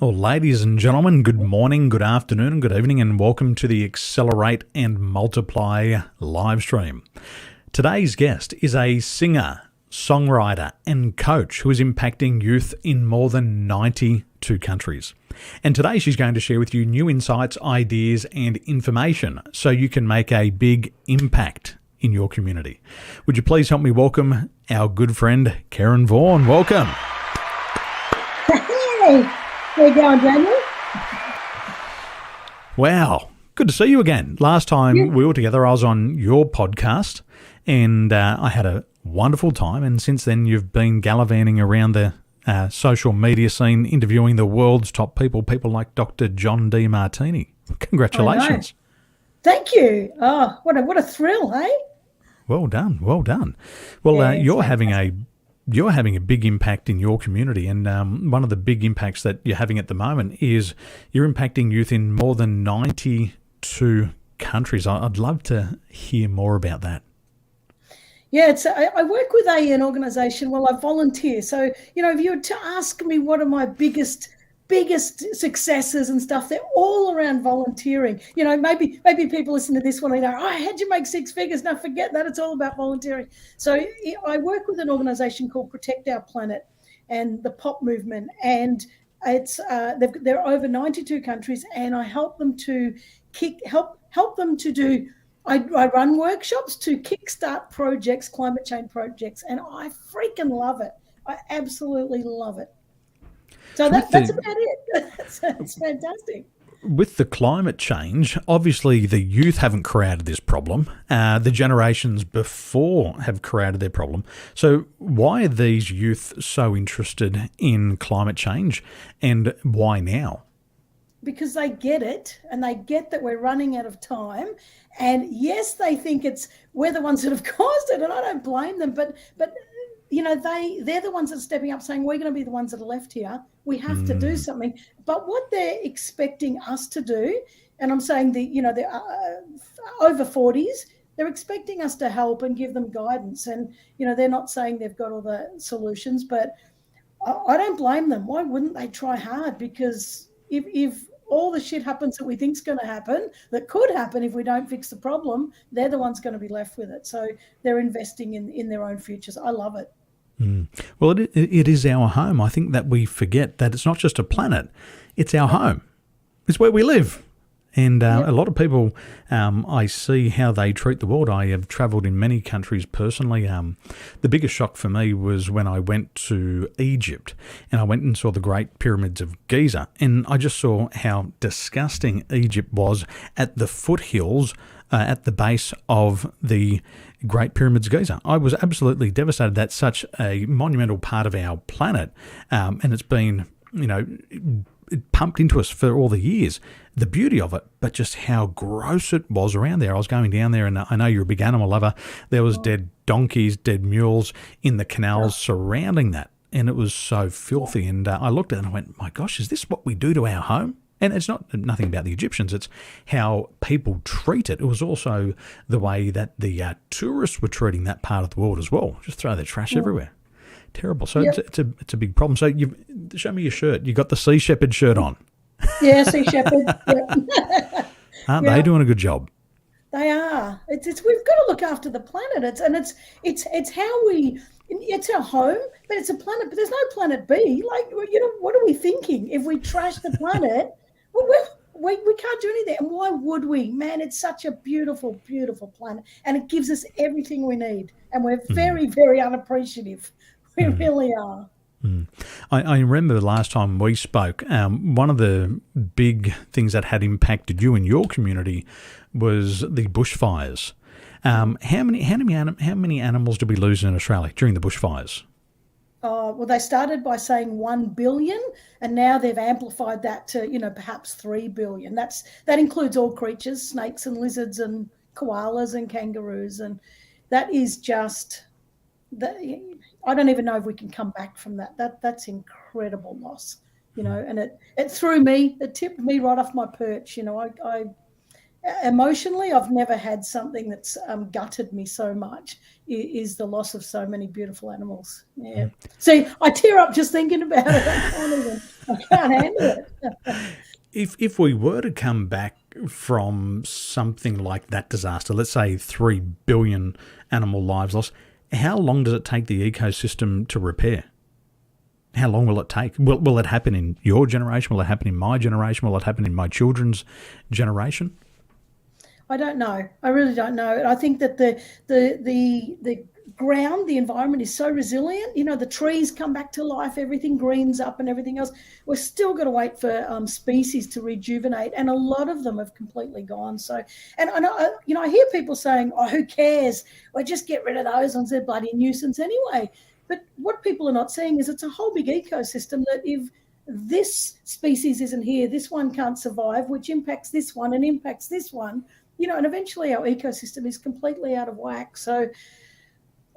Well, ladies and gentlemen, good morning, good afternoon, good evening, and welcome to the Accelerate and Multiply live stream. Today's guest is a singer, songwriter, and coach who is impacting youth in more than 92 countries. And today she's going to share with you new insights, ideas, and information so you can make a big impact in your community. Would you please help me welcome our good friend, Kerryn Vaughan? Welcome. Hey, how you going, Daniel? Wow, good to see you again. Last time we were together, I was on your podcast, and I had a wonderful time. And since then, you've been gallivanting around the social media scene, interviewing the world's top people like Dr. John Demartini. Congratulations! Thank you. Oh, what a thrill, hey? Well done, well done. Well, Yeah, you're having a big impact in your community, and one of the big impacts that you're having at the moment is you're impacting youth in more than 92 countries. I'd love to hear more about that. Yeah, I work with an organisation. Well, I volunteer. So, if you were to ask me what are my biggest successes and stuff, they're all around volunteering. Maybe people listen to this one and go, "Oh, how'd you make six figures?" Now forget that. It's all about volunteering. So I work with an organisation called Protect Our Planet and the Pop Movement, and it's they're over 92 countries, and I help them to help them to do. I run workshops to kickstart projects, climate change projects, and I freaking love it. I absolutely love it. So that's about it. It's fantastic. With the climate change, obviously the youth haven't created this problem. The generations before have created their problem. So why are these youth so interested in climate change, and why now? Because they get it, and they get that we're running out of time. And yes, they think we're the ones that have caused it, and I don't blame them. But they're the ones that are stepping up, saying we're going to be the ones that are left here. We have to do something. But what they're expecting us to do, and I'm saying the over 40s, they're expecting us to help and give them guidance. And they're not saying they've got all the solutions, but I don't blame them. Why wouldn't they try hard? Because if all the shit happens that we think is going to happen, that could happen if we don't fix the problem, they're the ones going to be left with it. So they're investing in their own futures. I love it. Well, it is our home. I think that we forget that it's not just a planet, it's our home. It's where we live. And a lot of people, I see how they treat the world. I have travelled in many countries personally. The biggest shock for me was when I went to Egypt, and I went and saw the Great Pyramids of Giza, and I just saw how disgusting Egypt was at the foothills, at the base of the Great Pyramids of Giza. I was absolutely devastated. That's such a monumental part of our planet, and it's been, pumped into us for all the years, the beauty of it, but just how gross it was around there. I was going down there, and I know you're a big animal lover. There was dead donkeys, dead mules in the canals surrounding that, and it was so filthy. And I looked at it and I went, my gosh, is this what we do to our home? And it's nothing about the Egyptians, it's how people treat it. It was also the way that the tourists were treating that part of the world as well. Just throw their trash everywhere. Terrible. So it's a big problem. So show me your shirt. You got the Sea Shepherd shirt on. Yeah, Sea Shepherd. Yep. Aren't they doing a good job? They are. It's we've got to look after the planet. It's how it's our home, but it's a planet. But there's no planet B. Like, what are we thinking? If we trash the planet, we can't do anything. And why would we? Man, it's such a beautiful, beautiful planet, and it gives us everything we need. And we're very, very unappreciative. We really are. I remember the last time we spoke, one of the big things that had impacted you in your community was the bushfires. How many animals did we lose in Australia during the bushfires? Well, they started by saying 1 billion, and now they've amplified that to perhaps 3 billion. That includes all creatures, snakes and lizards and koalas and kangaroos, and that is just I don't even know if we can come back from that. That's incredible loss, and it tipped me right off my perch. emotionally, I've never had something that's gutted me so much. Is the loss of so many beautiful animals. Yeah. See, I tear up just thinking about it. I can't handle it. If we were to come back from something like that disaster, let's say 3 billion animal lives lost, how long does it take the ecosystem to repair? How long will it take? Will it happen in your generation? Will it happen in my generation? Will it happen in my children's generation? I don't know. I really don't know. I think that the ground, the environment is so resilient. You know, the trees come back to life, everything greens up and everything else. We're still got to wait for species to rejuvenate, and a lot of them have completely gone. So, and I hear people saying, "Oh, who cares? Well, just get rid of those ones. They're bloody nuisance anyway." But what people are not seeing is it's a whole big ecosystem that if this species isn't here, this one can't survive, which impacts this one and impacts this one. You know, and eventually our ecosystem is completely out of whack. So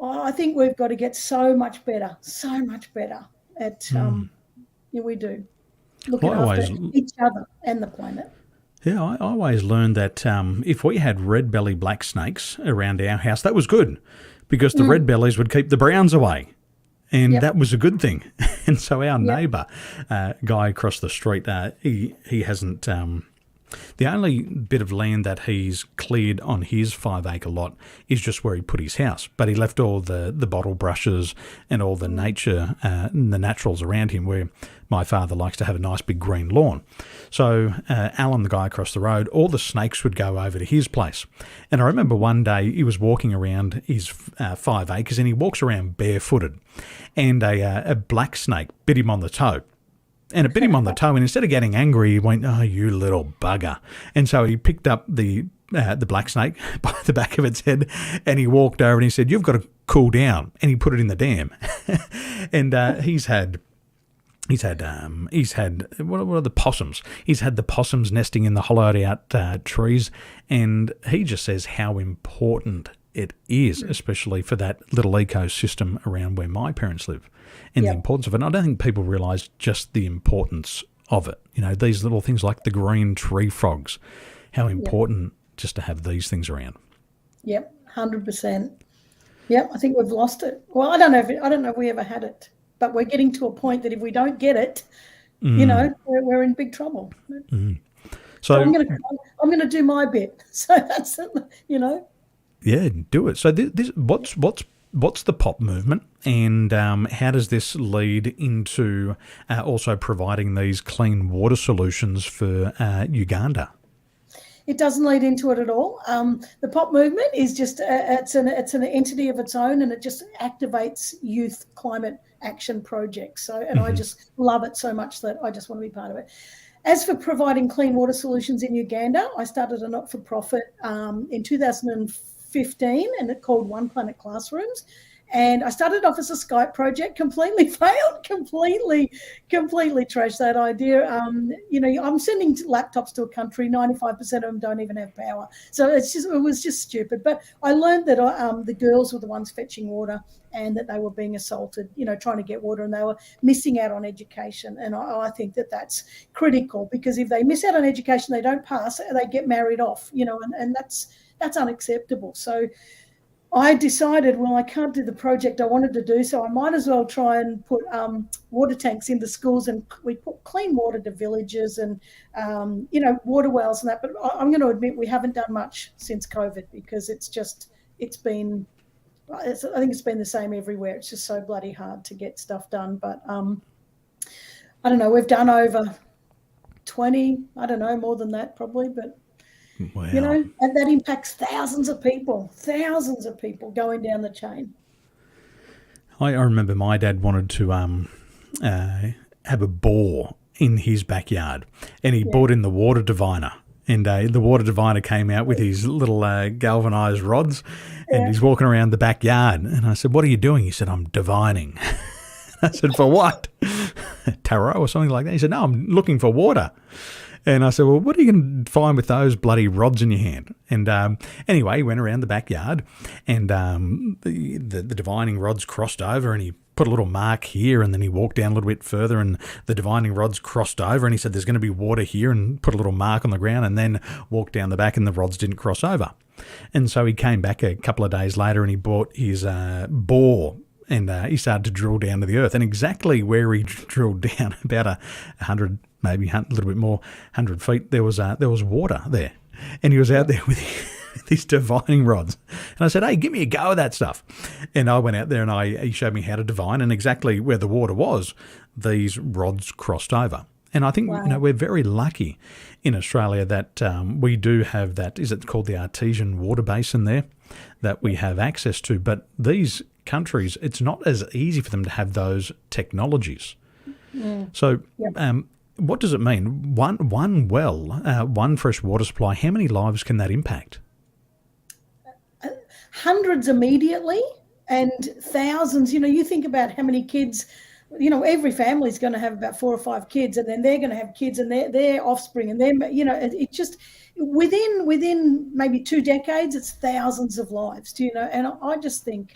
I think we've got to get so much better at, we do, looking after each other and the planet. Yeah, I always learned that if we had red-belly black snakes around our house, that was good because the red bellies would keep the browns away. And that was a good thing. And so our neighbour, guy across the street, he hasn't... the only bit of land that he's cleared on his 5-acre lot is just where he put his house. But he left all the bottle brushes and all the nature, the naturals around him where my father likes to have a nice big green lawn. So Alan, the guy across the road, all the snakes would go over to his place. And I remember one day he was walking around his 5 acres and he walks around barefooted. And a black snake bit him on the toe. And it bit him on the toe, and instead of getting angry, he went, "Oh, you little bugger." And so he picked up the black snake by the back of its head, and he walked over and he said, "You've got to cool down." And he put it in the dam. And he's had what are the possums? He's had the possums nesting in the hollowed out trees, and he just says how important it is, especially for that little ecosystem around where my parents live. And the importance of it. And I don't think people realise just the importance of it. You know, these little things like the green tree frogs, how important just to have these things around. Yep, 100%. Yep, I think we've lost it. Well, I don't know if we ever had it, but we're getting to a point that if we don't get it, you know, we're in big trouble. So I'm going to do my bit. So that's, you know. Yeah, do it. So this what's the pop movement, and how does this lead into also providing these clean water solutions for Uganda? It doesn't lead into it at all. The pop movement is just it's an entity of its own, and it just activates youth climate action projects. So, and I just love it so much that I just want to be part of it. As for providing clean water solutions in Uganda, I started a not-for-profit in 2015, and it called One Planet Classrooms. And I started off as a Skype project, completely failed, completely trashed that idea. You know, I'm sending laptops to a country, 95% of them don't even have power. So it was just stupid. But I learned that the girls were the ones fetching water, and that they were being assaulted, you know, trying to get water, and they were missing out on education. And I think that that's critical, because if they miss out on education, they don't pass, they get married off, you know, and that's unacceptable. So I decided, well, I can't do the project I wanted to do, so I might as well try and put water tanks into schools, and we put clean water to villages and, you know, water wells and that. But I'm going to admit we haven't done much since COVID, because I think it's been the same everywhere. It's just so bloody hard to get stuff done. But I don't know, we've done over 20, I don't know, more than that probably, but wow. You know, and that impacts thousands of people going down the chain. I remember my dad wanted to have a bore in his backyard, and he brought in the water diviner. And the water diviner came out with his little galvanised rods, and he's walking around the backyard. And I said, "What are you doing?" He said, "I'm divining." I said, "For what?" Tarot or something like that. He said, "No, I'm looking for water." And I said, well, what are you going to find with those bloody rods in your hand? And anyway, he went around the backyard, and the divining rods crossed over, and he put a little mark here, and then he walked down a little bit further, and the divining rods crossed over, and he said there's going to be water here, and put a little mark on the ground, and then walked down the back, and the rods didn't cross over. And so he came back a couple of days later, and he bought his bore, and he started to drill down to the earth. And exactly where he drilled down, about 100, maybe a little bit more, 100 feet, there was water there. And he was out there with these divining rods. And I said, hey, give me a go of that stuff. And I went out there, and he showed me how to divine, and exactly where the water was, these rods crossed over. And I think we're very lucky in Australia that we do have that, is it called the artesian water basin there, that we have access to. But these countries, it's not as easy for them to have those technologies. So what does it mean? One well, one fresh water supply, how many lives can that impact? Hundreds immediately, and thousands. You think about how many kids, every family is going to have about 4 or 5 kids, and then they're going to have kids and their offspring, and then it just within maybe 2 decades, it's thousands of lives. And I just think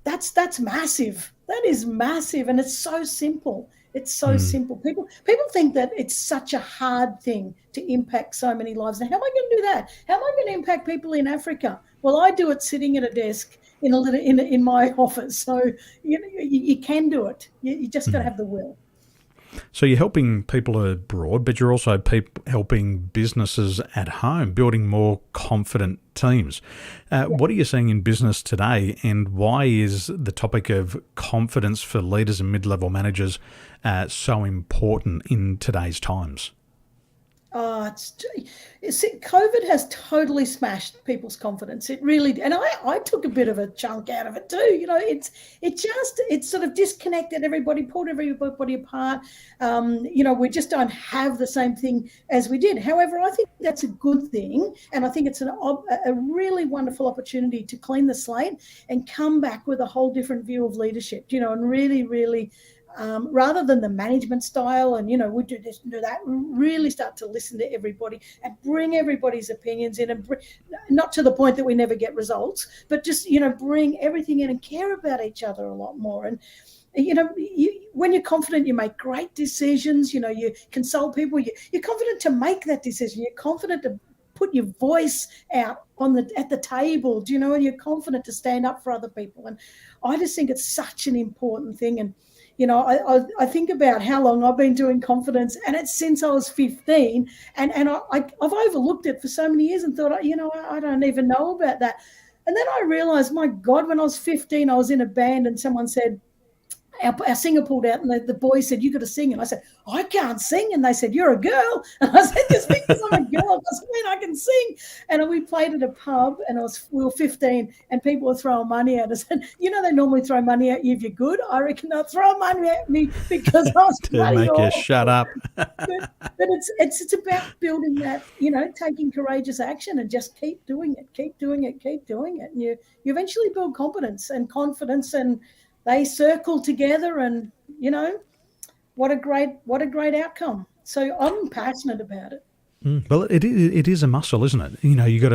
that's massive. That is massive, and it's so simple. It's so simple. People think that it's such a hard thing to impact so many lives. Now, how am I going to do that? How am I going to impact people in Africa? Well, I do it sitting at a desk in my office. So you can do it. You just got to have the will. So you're helping people abroad, but you're also helping businesses at home, building more confident teams. What are you seeing in business today, and why is the topic of confidence for leaders and mid-level managers so important in today's times? COVID has totally smashed people's confidence. It really, and I took a bit of a chunk out of it too. It sort of disconnected everybody, pulled everybody apart. We just don't have the same thing as we did. However, I think that's a good thing, and I think it's a really wonderful opportunity to clean the slate and come back with a whole different view of leadership. And really, really. Rather than the management style and, we do this and do that, really start to listen to everybody and bring everybody's opinions in, and not to the point that we never get results, but just, bring everything in and care about each other a lot more. And, when you're confident, you make great decisions, you consult people, you're confident to make that decision, you're confident to put your voice out at the table, and you're confident to stand up for other people. And I just think it's such an important thing. And I think about how long I've been doing confidence, and it's since I was 15, and I've overlooked it for so many years and thought, I don't even know about that. And then I realized, my God, when I was 15, I was in a band, and someone said, our singer pulled out, and the boy said, you got to sing. And I said, I can't sing. And they said, you're a girl. And I said, just because I'm a girl doesn't mean I can sing. And we played at a pub, and we were 15, and people were throwing money at us. And they normally throw money at you if you're good. I reckon they'll throw money at me because I was to make you shut up. but it's about building that, taking courageous action and just keep doing it. And you eventually build competence and confidence, and they circle together, and what a great outcome. So I'm passionate about it. Well, it is a muscle, isn't it? You got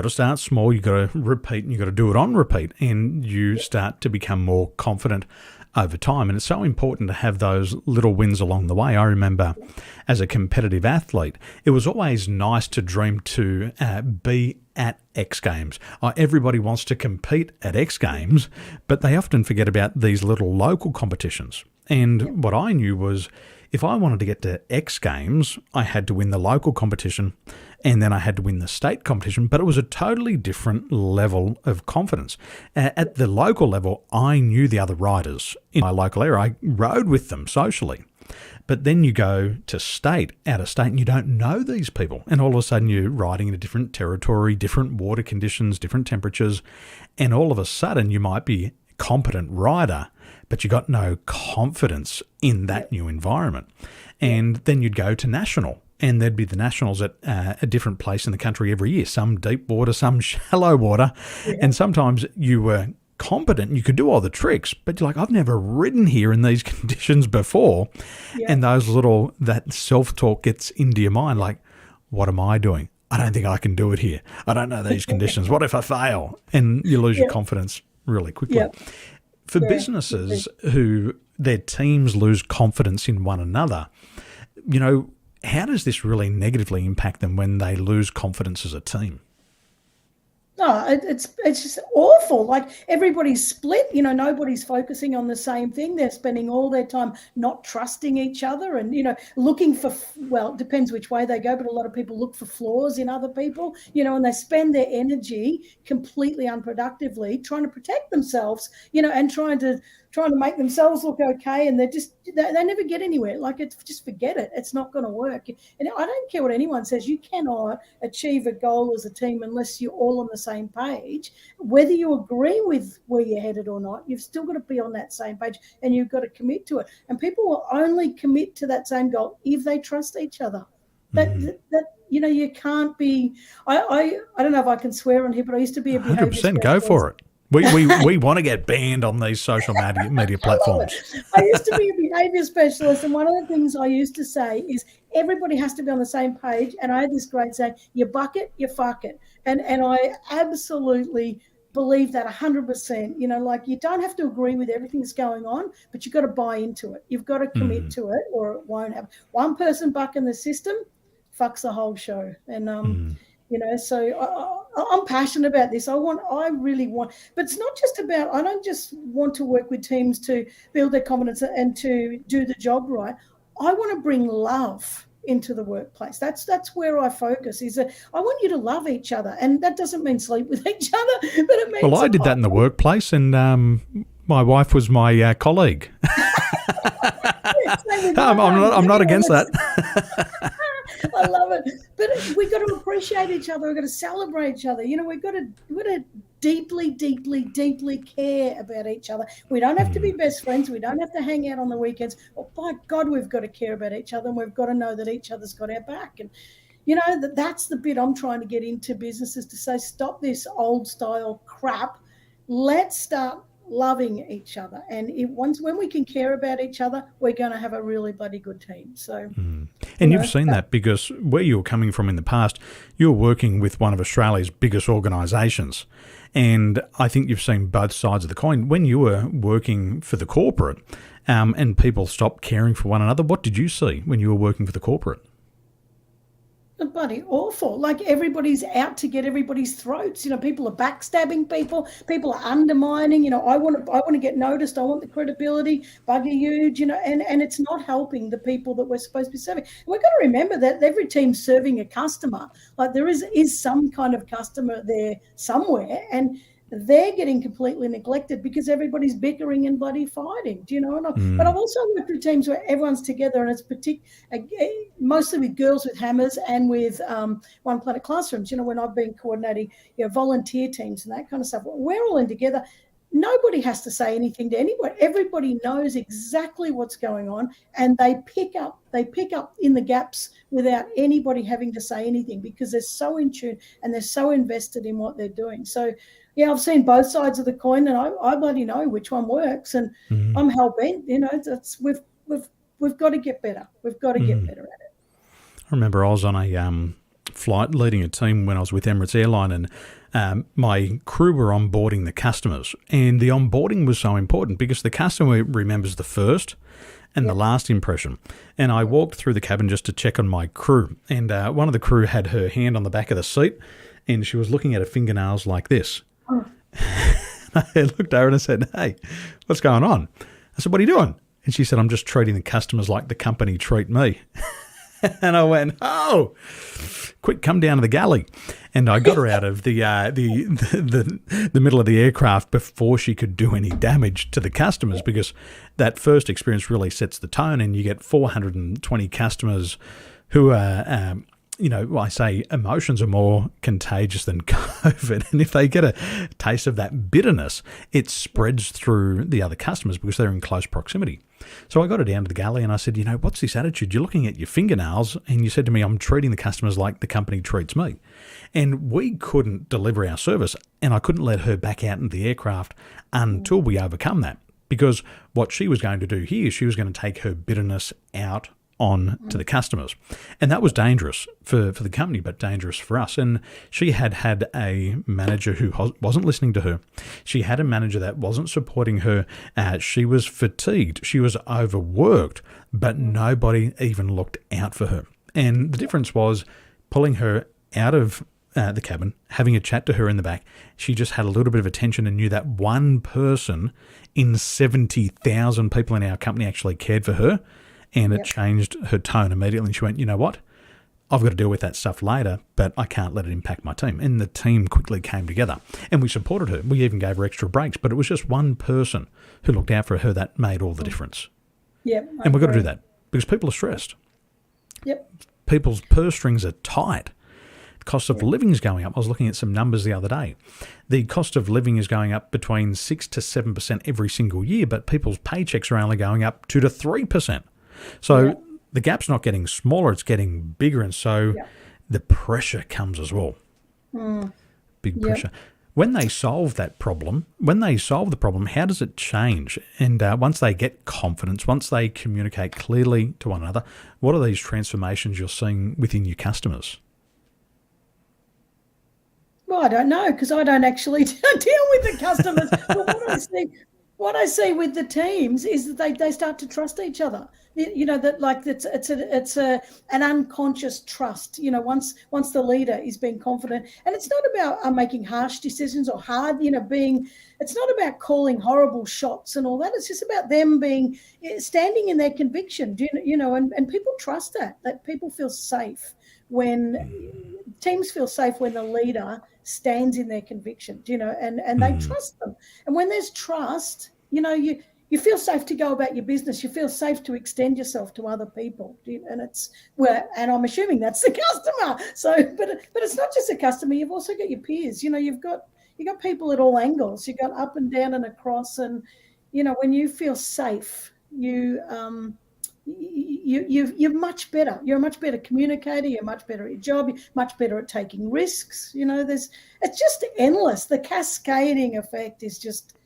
to start small. You got to repeat, and you got to do it on repeat, and you start to become more confident over time. And it's so important to have those little wins along the way. I remember as a competitive athlete, it was always nice to dream to be at X Games. Everybody wants to compete at X Games, but they often forget about these little local competitions. And what I knew was, if I wanted to get to X Games, I had to win the local competition, and then I had to win the state competition, but it was a totally different level of confidence. At the local level, I knew the other riders in my local area. I rode with them socially. But then you go to out of state, and you don't know these people. And all of a sudden you're riding in a different territory, different water conditions, different temperatures. And all of a sudden you might be a competent rider, but you got no confidence in that new environment. And then you'd go to national, and there'd be the nationals at a different place in the country every year, some deep water, some shallow water. Yeah. And sometimes you were competent, you could do all the tricks, but you're like, I've never ridden here in these conditions before. Yeah. And that self-talk gets into your mind, like, what am I doing? I don't think I can do it here. I don't know these conditions. What if I fail? And you lose your confidence really quickly. Yeah. For businesses who their teams lose confidence in one another, how does this really negatively impact them when they lose confidence as a team? No, it's just awful. Like everybody's split, nobody's focusing on the same thing. They're spending all their time not trusting each other and, looking for, well, it depends which way they go, but a lot of people look for flaws in other people, and they spend their energy completely unproductively trying to protect themselves, and trying to make themselves look okay, and they never get anywhere. Like, it's just forget it. It's not going to work. And I don't care what anyone says. You cannot achieve a goal as a team unless you're all on the same page. Whether you agree with where you're headed or not, you've still got to be on that same page, and you've got to commit to it. And people will only commit to that same goal if they trust each other. That you can't be. I don't know if I can swear on here, but I used to be a behaviour 100%. Go for it. We want to get banned on these social media platforms. I used to be a behaviour specialist, and one of the things I used to say is everybody has to be on the same page. And I had this great saying: you buck it, you fuck it. And I absolutely believe that 100%. Like, you don't have to agree with everything that's going on, but you've got to buy into it. You've got to commit to it, or it won't happen. One person bucking the system fucks the whole show. And so I'm passionate about this. I really want, but it's not just about, I don't just want to work with teams to build their confidence and to do the job right. I want to bring love into the workplace. That's where I focus, is that I want you to love each other. And that doesn't mean sleep with each other, but it means... Well, I did that in the workplace, and my wife was my colleague. I'm not against that. I love it. But we've got to appreciate each other. We've got to celebrate each other. We've got to deeply, deeply, deeply care about each other. We don't have to be best friends. We don't have to hang out on the weekends. Oh, by God, we've got to care about each other, and we've got to know that each other's got our back. And, that's the bit I'm trying to get into businesses, to say, stop this old style crap. Let's start loving each other, and when we can care about each other, we're going to have a really bloody good team. So, and you've seen that, because where you were coming from in the past, you were working with one of Australia's biggest organisations, and I think you've seen both sides of the coin. When you were working for the corporate, and people stopped caring for one another, what did you see when you were working for the corporate? Bloody awful. Like, everybody's out to get everybody's throats. People are backstabbing people. People are undermining. I want to get noticed. I want the credibility. Bugger you. And it's not helping the people that we're supposed to be serving. And we've got to remember that every team's serving a customer. Like, there is some kind of customer there somewhere, and they're getting completely neglected because everybody's bickering and bloody fighting. Do you know? But I've also worked with teams where everyone's together, and it's mostly with Girls with Hammers and with One Planet Classrooms. When I've been coordinating volunteer teams and that kind of stuff, we're all in together. Nobody has to say anything to anyone. Everybody knows exactly what's going on, and they pick up in the gaps without anybody having to say anything, because they're so in tune and they're so invested in what they're doing. So, yeah, I've seen both sides of the coin, and I bloody know which one works, and I'm hell bent. We've got to get better. We've got to get better at it. I remember I was on a flight leading a team when I was with Emirates Airline, and my crew were onboarding the customers, and the onboarding was so important because the customer remembers the first and the last impression. And I walked through the cabin just to check on my crew, and one of the crew had her hand on the back of the seat, and she was looking at her fingernails like this. I looked over and I said, "Hey, what's going on?" I said, "What are you doing?" And she said, "I'm just treating the customers like the company treat me." And I went, "Oh, quick, come down to the galley." And I got her out of the middle of the aircraft before she could do any damage to the customers, because that first experience really sets the tone, and you get 420 customers who are I say emotions are more contagious than COVID. And if they get a taste of that bitterness, it spreads through the other customers because they're in close proximity. So I got her down to the galley and I said, what's this attitude? You're looking at your fingernails and you said to me, I'm treating the customers like the company treats me. And we couldn't deliver our service and I couldn't let her back out into the aircraft until we overcome that. Because what she was going to do here, she was going to take her bitterness out on to the customers. And that was dangerous for the company, but dangerous for us. And she had a manager who wasn't listening to her. She had a manager that wasn't supporting her. She was fatigued. She was overworked, but nobody even looked out for her. And the difference was pulling her out of the cabin, having a chat to her in the back. She just had a little bit of attention and knew that one person in 70,000 people in our company actually cared for her. And it changed her tone immediately. And she went, you know what? I've got to deal with that stuff later, but I can't let it impact my team. And the team quickly came together. And we supported her. We even gave her extra breaks. But it was just one person who looked out for her that made all the difference. Yep. And we've got to do that because people are stressed. Yep. People's purse strings are tight. The cost of living is going up. I was looking at some numbers the other day. The cost of living is going up between 6 to 7% every single year, but people's paychecks are only going up 2 to 3%. So the gap's not getting smaller, it's getting bigger. And so the pressure comes as well. Big pressure. When they solve the problem, how does it change? And once they get confidence, once they communicate clearly to one another, what are these transformations you're seeing within your customers? Well, I don't know because I don't actually deal with the customers. But what I see with the teams is that they start to trust each other. That like it's an unconscious trust. Once the leader is being confident, and it's not about making harsh decisions or hard. It's not about calling horrible shots and all that. It's just about them standing in their conviction. And people trust that people feel safe when teams feel safe when the leader stands in their conviction, and they trust them. And when there's trust, you feel safe to go about your business. You feel safe to extend yourself to other people. And I'm assuming that's the customer. So, but it's not just a customer. You've also got your peers. You've got people at all angles. You've got up and down and across. And, when you feel safe, you're much better. You're a much better communicator. You're much better at your job. You're much better at taking risks. It's just endless. The cascading effect is just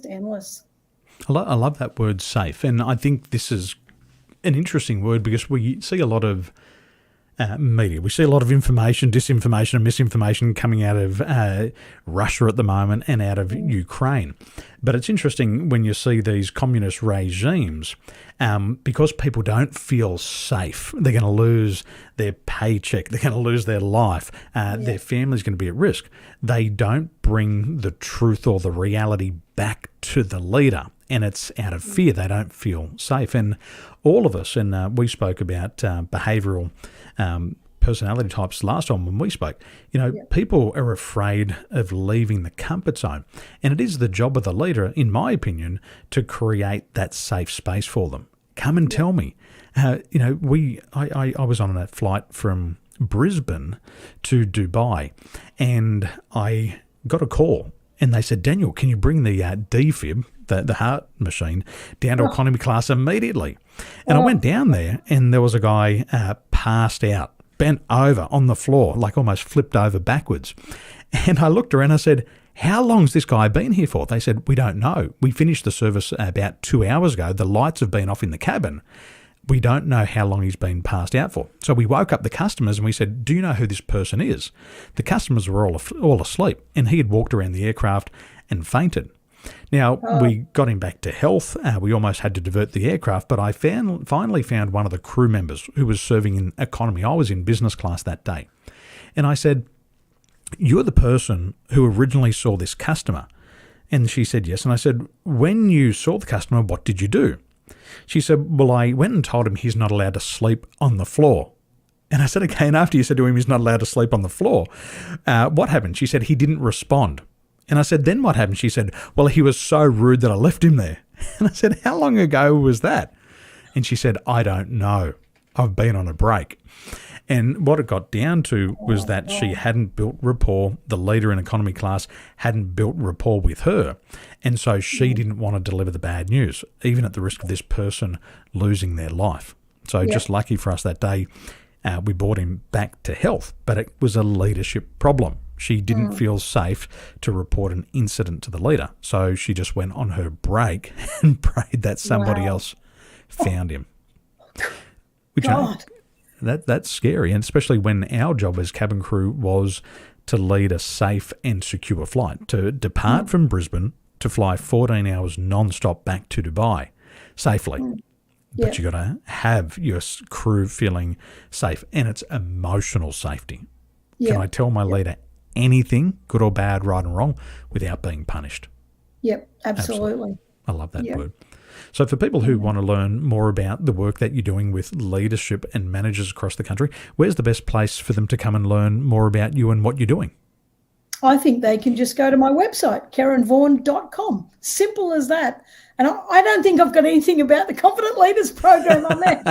endless. I love that word safe. And I think this is an interesting word because we see a lot of media. We see a lot of information, disinformation and misinformation coming out of Russia at the moment and out of Ukraine. But it's interesting when you see these communist regimes, because people don't feel safe, they're going to lose their paycheck, they're going to lose their life, their family's going to be at risk. They don't bring the truth or the reality back to the leader. And it's out of fear. They don't feel safe. And all of us, and we spoke about behavioural personality types last time when we spoke, people are afraid of leaving the comfort zone. And it is the job of the leader, in my opinion, to create that safe space for them. Come and tell me. I was on a flight from Brisbane to Dubai and I got a call and they said, Daniel, can you bring the defib, the heart machine, down to economy class immediately? And I went down there and there was a guy passed out, bent over on the floor, like almost flipped over backwards. And I looked around and I said, how long's this guy been here for? They said, we don't know. We finished the service about 2 hours ago. The lights have been off in the cabin. We don't know how long he's been passed out for. So we woke up the customers and we said, do you know who this person is? The customers were all asleep and he had walked around the aircraft and fainted. Now, we got him back to health. We almost had to divert the aircraft, but I finally found one of the crew members who was serving in economy. I was in business class that day. And I said, you're the person who originally saw this customer. And she said, yes. And I said, when you saw the customer, what did you do? She said, well, I went and told him he's not allowed to sleep on the floor. And I said, okay, and after you said to him he's not allowed to sleep on the floor, what happened? She said, he didn't respond. And I said, then what happened? She said, well, he was so rude that I left him there. And I said, how long ago was that? And she said, I don't know. I've been on a break. And what it got down to was that she hadn't built rapport. The leader in economy class hadn't built rapport with her. And so she didn't want to deliver the bad news, even at the risk of this person losing their life. So just lucky for us that day, we brought him back to health, but it was a leadership problem. She didn't feel safe to report an incident to the leader. So she just went on her break and prayed that somebody else found him. Which that's scary, and especially when our job as cabin crew was to lead a safe and secure flight, to depart from Brisbane to fly 14 hours non-stop back to Dubai safely. But you got to have your crew feeling safe, and it's emotional safety. Can I tell my leader anything, good or bad, right and wrong, without being punished? Yep, absolutely. I love that word. So for people who want to learn more about the work that you're doing with leadership and managers across the country, where's the best place for them to come and learn more about you and what you're doing? I think they can just go to my website, kerrynvaughan.com. Simple as that. And I don't think I've got anything about the Confident Leaders program on there.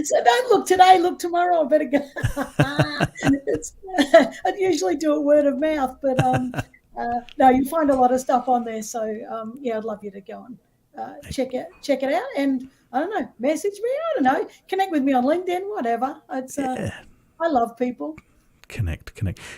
So don't look today, look tomorrow. I better go. I'd usually do a word of mouth, but no, you'll find a lot of stuff on there. So, I'd love you to go and check it out. And I don't know, message me. I don't know. Connect with me on LinkedIn, whatever. It's I love people. Connect.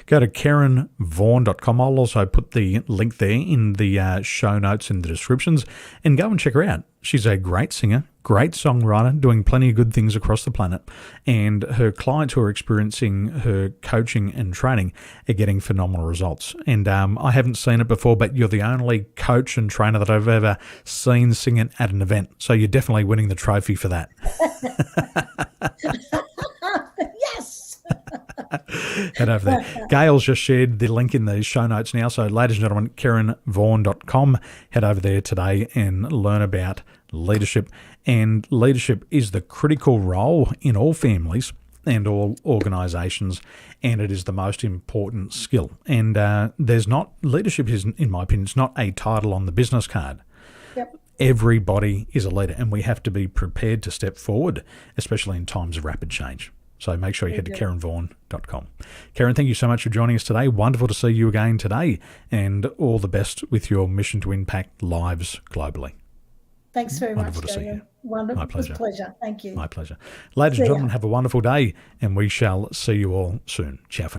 Go to kerrynvaughan.com. I'll also put the link there in the show notes and the descriptions, and go and check her out. She's a great singer, great songwriter, doing plenty of good things across the planet, and her clients who are experiencing her coaching and training are getting phenomenal results. And I haven't seen it before, but you're the only coach and trainer that I've ever seen sing it at an event. So you're definitely winning the trophy for that. Yes. Head over there. Gail's just shared the link in the show notes now. So, ladies and gentlemen, kerrynvaughan.com. Head over there today and learn about leadership. And leadership is the critical role in all families and all organisations, and it is the most important skill. And leadership is, in my opinion, it's not a title on the business card. Yep. Everybody is a leader, and we have to be prepared to step forward, especially in times of rapid change. So make sure you head to kerrynvaughan.com. Kerryn, thank you so much for joining us today. Wonderful to see you again today, and all the best with your mission to impact lives globally. Thanks very Wonderful much, to see you. Wonderful. My pleasure. It was a pleasure. Thank you. My pleasure. Ladies and gentlemen, have a wonderful day, and we shall see you all soon. Ciao for now.